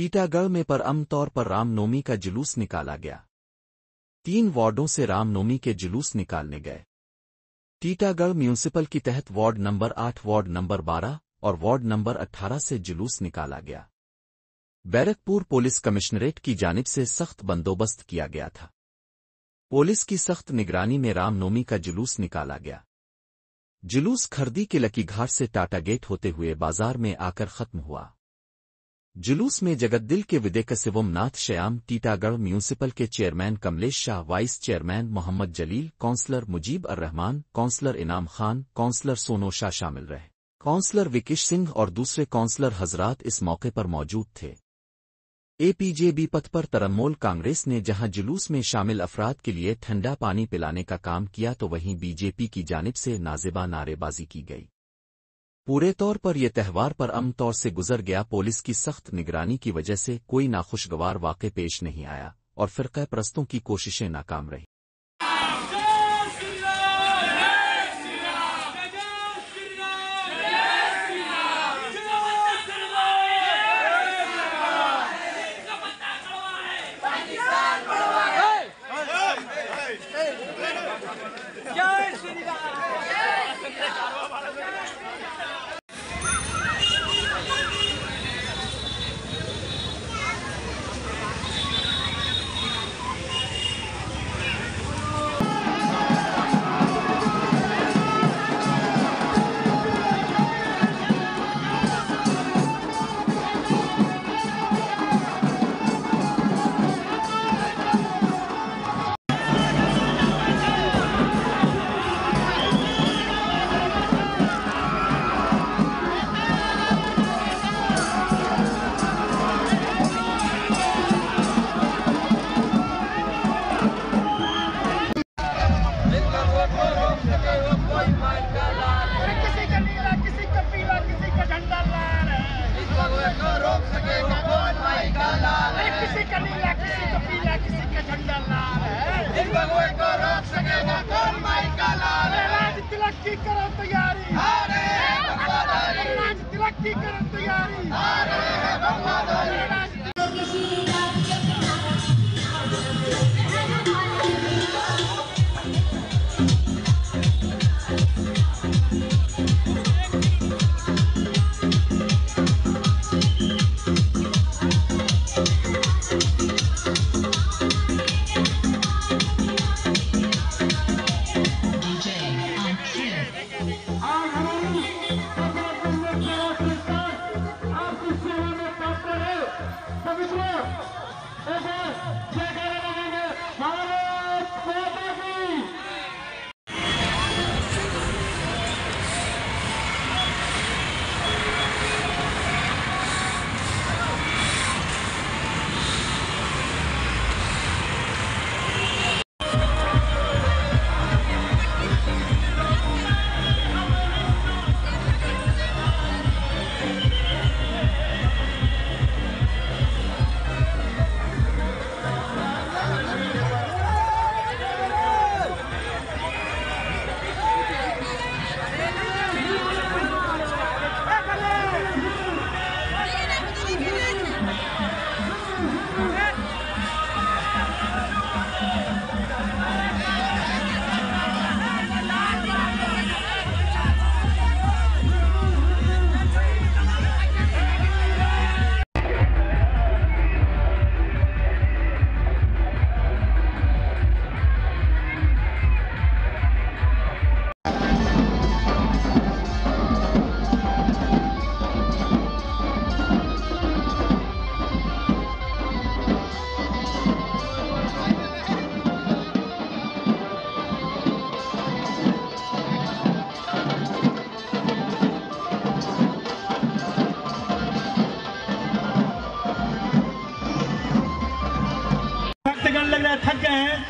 टीटागढ़ में पर आमतौर पर रामनवमी का जुलूस निकाला गया। 3 वार्डों से रामनवमी के जुलूस निकालने गए। टीटागढ़ म्यूनिसिपल की तहत वार्ड नंबर 8, वार्ड नंबर 12 और वार्ड नंबर 18 से जुलूस निकाला गया। बैरकपुर पुलिस कमिश्नरेट की जानिब से सख्त बंदोबस्त किया गया था। पुलिस की सख्त निगरानी में रामनवमी का जुलूस निकाला गया। जुलूस खरदी के लकी घाट से टाटा गेट होते हुए बाजार में आकर खत्म हुआ। जुलूस में जगतदिल के विधायक शिवम नाथ श्याम, टीटागढ़ म्यूनिसिपल के chairman Kamlesh Shah, vice chairman Mohammad Jalil, councillor Mujib ur Rahman, councillor Inam Khan, counsellor सोनो शाह शामिल रहे। काउंसलर विकेश सिंह और दूसरे काउंसलर हजरात इस मौके पर मौजूद थे। एपीजेबी पथ पर तरनमोल कांग्रेस ने जहां जुलूस में शामिल अफराद के लिए ठंडा पानी पिलाने का काम किया तो वहीं बीजेपी की जानिब से नाजेबा नारेबाजी की गई। पूरे तौर पर यह त्यौहार पर अमन तौर से गुजर गया। पुलिस की सख्त निगरानी की वजह से कोई नाखुशगवार वाक़े पेश नहीं आया और फ़िरक़ा परस्तों की कोशिशें नाकाम रहीं। की करो तैयारी, तिलक की करो तैयारी। थक गए हैं।